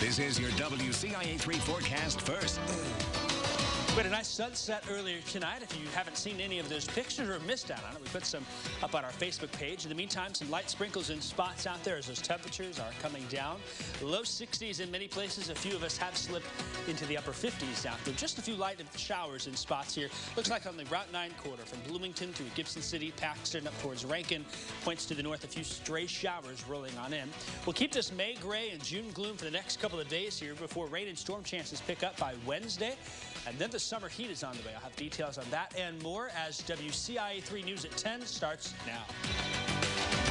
This is your WCIA 3 forecast first. We had a nice sunset earlier tonight. If you haven't seen any of those pictures or missed out on it, we put some up on our Facebook page. In the meantime, some light sprinkles in spots out there as those temperatures are coming down. Low 60s in many places. A few of us have slipped into the upper 50s out there. Just a few light showers in spots here. Looks like on the Route 9 corridor from Bloomington to Gibson City, Paxton, up towards Rankin. Points to the north, a few stray showers rolling on in. We'll keep this May gray and June gloom for the next couple of days here before rain and storm chances pick up by Wednesday. And then the summer heat is on the way. I'll have details on that and more as WCIA 3 News at 10 starts now.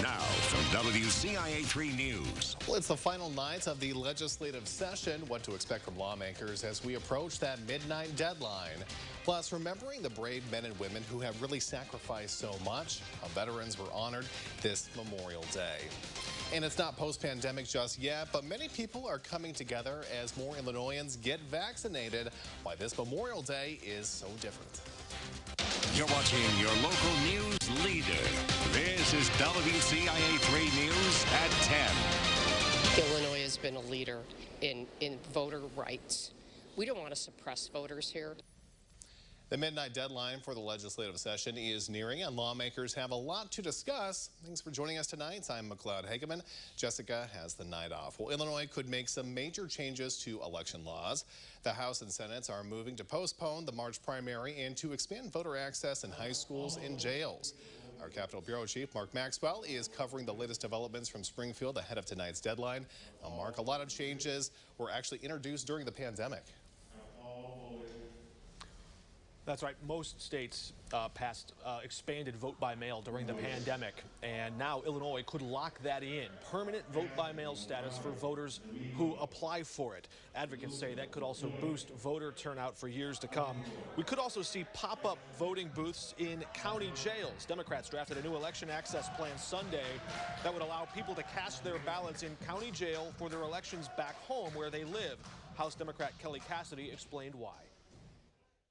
Now from WCIA 3 News. Well, it's the final night of the legislative session. What to expect from lawmakers as we approach that midnight deadline. Plus, remembering the brave men and women who have really sacrificed so much. How veterans were honored this Memorial Day. And it's not post-pandemic just yet, but many people are coming together as more Illinoisans get vaccinated. Why this Memorial Day is so different. You're watching your local news leader. This is WCIA 3 News at 10. Illinois has been a leader in voter rights. We don't want to suppress voters here. The midnight deadline for the legislative session is nearing, and lawmakers have a lot to discuss. Thanks for joining us tonight. I'm McLeod Hageman. Jessica has the night off. Well, Illinois could make some major changes to election laws. The House and Senate are moving to postpone the March primary and to expand voter access in high schools and jails. Our Capitol Bureau Chief, Mark Maxwell, is covering the latest developments from Springfield ahead of tonight's deadline. Now, Mark, a lot of changes were actually introduced during the pandemic. That's right. Most states passed expanded vote by mail during the pandemic, and now Illinois could lock that in. Permanent vote by mail status for voters who apply for it. Advocates say that could also boost voter turnout for years to come. We could also see pop-up voting booths in county jails. Democrats drafted a new election access plan Sunday that would allow people to cast their ballots in county jail for their elections back home where they live. House Democrat Kelly Cassidy explained why.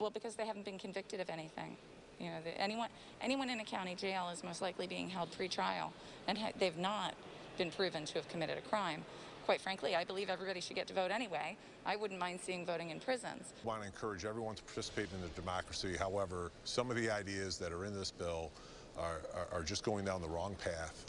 Well, because they haven't been convicted of anything. You know, anyone in a county jail is most likely being held pre-trial, and they've not been proven to have committed a crime. Quite frankly, I believe everybody should get to vote anyway. I wouldn't mind seeing voting in prisons. I want to encourage everyone to participate in the democracy. However, some of the ideas that are in this bill are just going down the wrong path.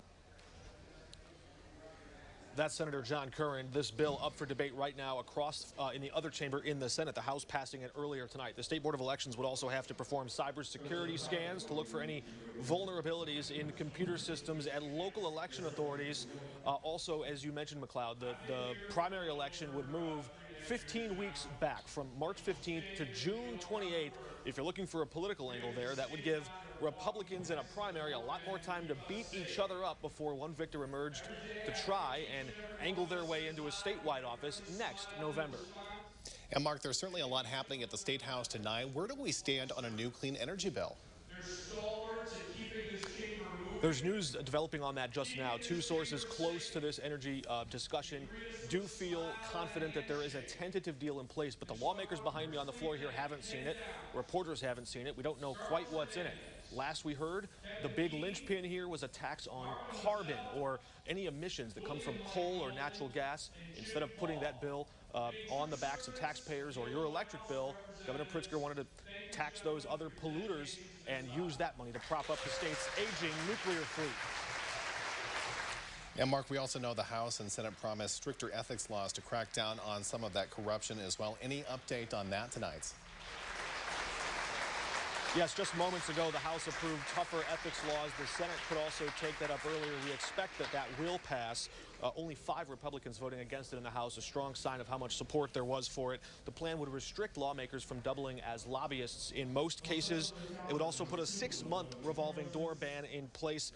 That's Senator John Curran. This bill up for debate right now across in the other chamber in the Senate. The House passing it earlier tonight. The State Board of Elections would also have to perform cybersecurity scans to look for any vulnerabilities in computer systems at local election authorities. Also, as you mentioned, McLeod, the primary election would move 15 weeks back from March 15th to June 28th. If you're looking for a political angle there, that would give Republicans in a primary a lot more time to beat each other up before one victor emerged to try and angle their way into a statewide office next November. And Mark, there's certainly a lot happening at the State House tonight. Where do we stand on a new clean energy bill? There's news developing on that just now. Two sources close to this energy discussion do feel confident that there is a tentative deal in place, but the lawmakers behind me on the floor here haven't seen it. Reporters haven't seen it. We don't know quite what's in it. Last we heard, the big linchpin here was a tax on carbon or any emissions that come from coal or natural gas. Instead of putting that bill on the backs of taxpayers or your electric bill, Governor Pritzker wanted to tax those other polluters and use that money to prop up the state's aging nuclear fleet. And Mark, we also know the House and Senate promised stricter ethics laws to crack down on some of that corruption as well. Any update on that tonight? Yes, just moments ago, the House approved tougher ethics laws. The Senate could also take that up earlier. We expect that that will pass. Only 5 Republicans voting against it in the House, a strong sign of how much support there was for it. The plan would restrict lawmakers from doubling as lobbyists in most cases. It would also put a 6-month revolving door ban in place.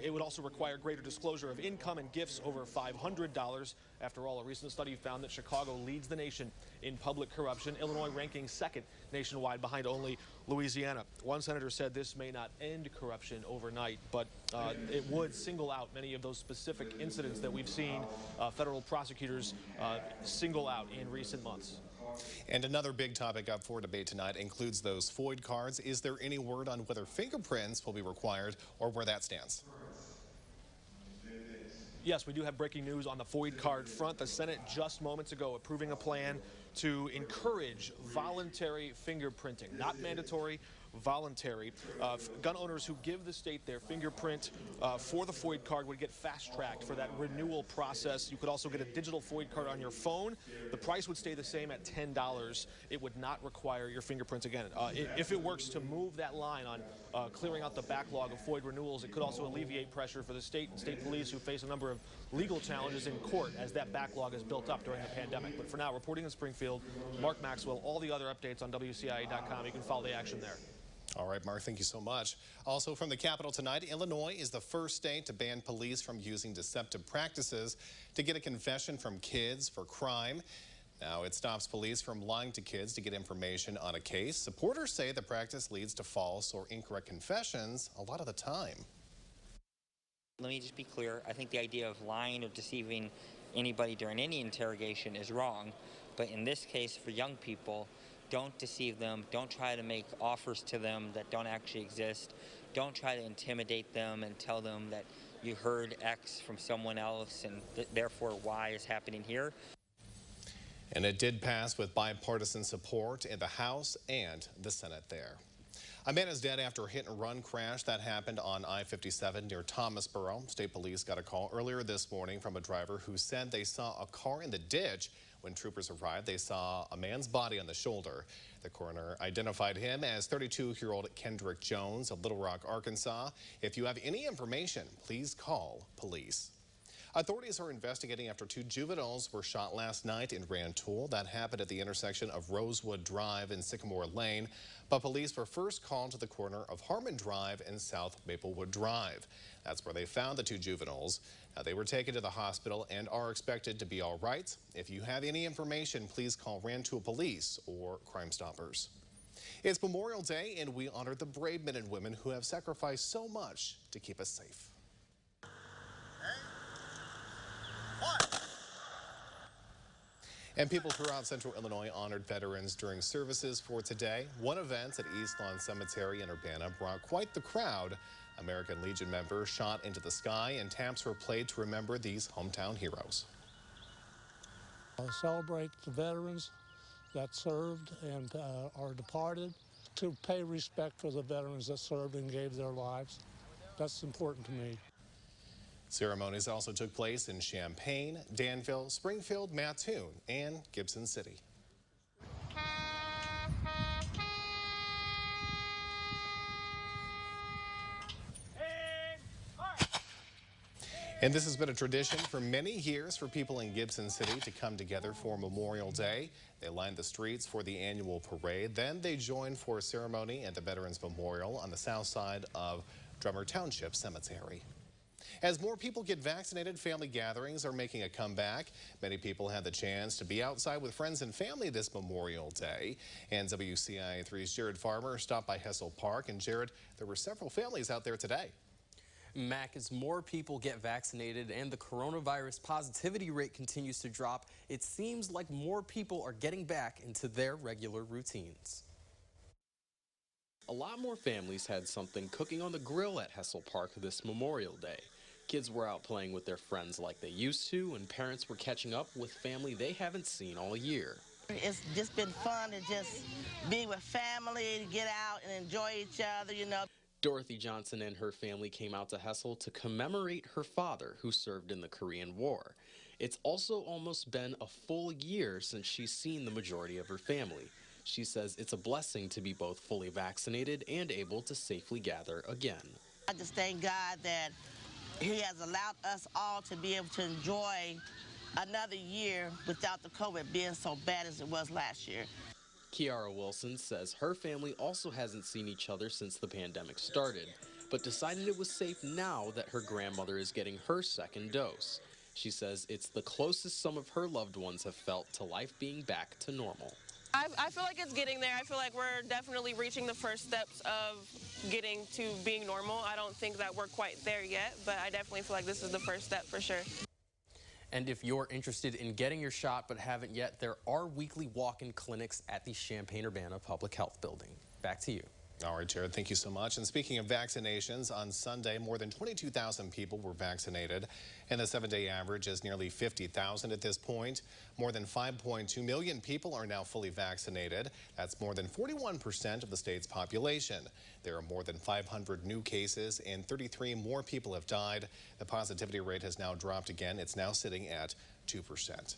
It would also require greater disclosure of income and gifts over $500. After all, a recent study found that Chicago leads the nation in public corruption, Illinois ranking 2nd nationwide behind only Louisiana. One senator said this may not end corruption overnight, but it would single out many of those specific incidents that we've seen federal prosecutors single out in recent months. And another big topic up for debate tonight includes those FOID cards. Is there any word on whether fingerprints will be required or where that stands? Yes, we do have breaking news on the FOID card front. The Senate just moments ago approving a plan to encourage voluntary fingerprinting, not mandatory, voluntary. Gun owners who give the state their fingerprint for the FOID card would get fast-tracked for that renewal process. You could also get a digital FOID card on your phone. The price would stay the same at $10. It would not require your fingerprints again. If it works to move that line on clearing out the backlog of FOID renewals, it could also alleviate pressure for the state and state police who face a number of legal challenges in court as that backlog is built up during the pandemic. But for now, reporting in Springfield, Mark Maxwell. All the other updates on WCIA.com. You can follow the action there. All right, Mark, thank you so much. Also from the Capitol tonight, Illinois is the first state to ban police from using deceptive practices to get a confession from kids for crime. Now, it stops police from lying to kids to get information on a case. Supporters say the practice leads to false or incorrect confessions a lot of the time. Let me just be clear. I think the idea of lying or deceiving anybody during any interrogation is wrong. But in this case, for young people, don't deceive them. Don't try to make offers to them that don't actually exist. Don't try to intimidate them and tell them that you heard X from someone else and therefore Y is happening here. And it did pass with bipartisan support in the House and the Senate there. A man is dead after a hit-and-run crash that happened on I-57 near Thomasroro. State police got a call earlier this morning from a driver who said they saw a car in the ditch. When troopers arrived, they saw a man's body on the shoulder. The coroner identified him as 32-year-old Kendrick Jones of Little Rock, Arkansas. If you have any information, please call police. Authorities are investigating after 2 juveniles were shot last night in Rantoul. That happened at the intersection of Rosewood Drive and Sycamore Lane. But police were first called to the corner of Harmon Drive and South Maplewood Drive. That's where they found the 2 juveniles. Now, they were taken to the hospital and are expected to be all right. If you have any information, please call Rantoul Police or Crime Stoppers. It's Memorial Day, and we honor the brave men and women who have sacrificed so much to keep us safe. And people throughout Central Illinois honored veterans during services for today. One event at East Lawn Cemetery in Urbana brought quite the crowd. American Legion members shot into the sky and taps were played to remember these hometown heroes. Celebrate the veterans that served and are departed, to pay respect for the veterans that served and gave their lives. That's important to me. Ceremonies also took place in Champaign, Danville, Springfield, Mattoon, and Gibson City. And this has been a tradition for many years for people in Gibson City to come together for Memorial Day. They lined the streets for the annual parade. Then they joined for a ceremony at the Veterans Memorial on the south side of Drummer Township Cemetery. As more people get vaccinated, family gatherings are making a comeback. Many people had the chance to be outside with friends and family this Memorial Day. And WCIA 3's Jared Farmer stopped by Hessel Park. And Jared, there were several families out there today. Mac, as more people get vaccinated and the coronavirus positivity rate continues to drop, it seems like more people are getting back into their regular routines. A lot more families had something cooking on the grill at Hessel Park this Memorial Day. Kids were out playing with their friends like they used to, and parents were catching up with family they haven't seen all year. It's just been fun to just be with family, to get out and enjoy each other, you know. Dorothy Johnson and her family came out to Hessel to commemorate her father, who served in the Korean War. It's also almost been a full year since she's seen the majority of her family. She says it's a blessing to be both fully vaccinated and able to safely gather again. I just thank God that He has allowed us all to be able to enjoy another year without the COVID being so bad as it was last year. KEYARA Wilson says her family also hasn't seen each other since the pandemic started, but decided it was safe now that her grandmother is getting her second dose. She says it's the closest some of her loved ones have felt to life being back to normal. I feel like it's getting there. I feel like we're definitely reaching the first steps of getting to being normal. I don't think that we're quite there yet, but I definitely feel like this is the first step for sure. And if you're interested in getting your shot but haven't yet, there are weekly walk-in clinics at the Champaign-Urbana Public Health Building. Back to you. All right, Jared, thank you so much. And speaking of vaccinations, on Sunday, more than 22,000 people were vaccinated, and the 7-day average is nearly 50,000 at this point. More than 5.2 million people are now fully vaccinated. That's more than 41% of the state's population. There are more than 500 new cases, and 33 more people have died. The positivity rate has now dropped again. It's now sitting at 2%.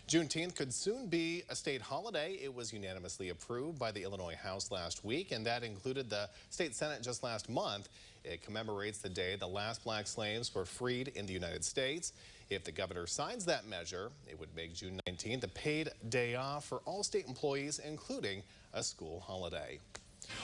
Juneteenth could soon be a state holiday. It was unanimously approved by the Illinois House last week, and that included the state Senate just last month. It commemorates the day the last black slaves were freed in the United States. If the governor signs that measure, it would make June 19th a paid day off for all state employees, including a school holiday.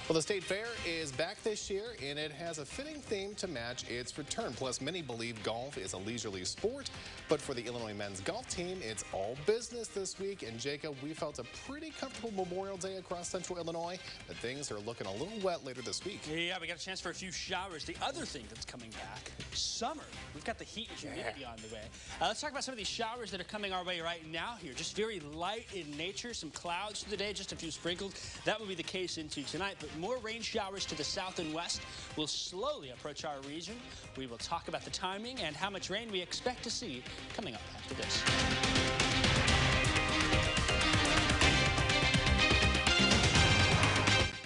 Well, the state fair is back this year, and it has a fitting theme to match its return. Plus, many believe golf is a leisurely sport, but for the Illinois men's golf team, it's all business this week. And Jacob, we felt a pretty comfortable Memorial Day across central Illinois, but things are looking a little wet later this week. Yeah, we got a chance for a few showers. The other thing that's coming back, summer. We've got the heat and humidity on the way. Let's talk about some of these showers that are coming our way right now here. Just very light in nature, some clouds for the day, just a few sprinkles. That will be the case into tonight, but more rain showers to the south and west will slowly approach our region. We will talk about the timing and how much rain we expect to see coming up after this.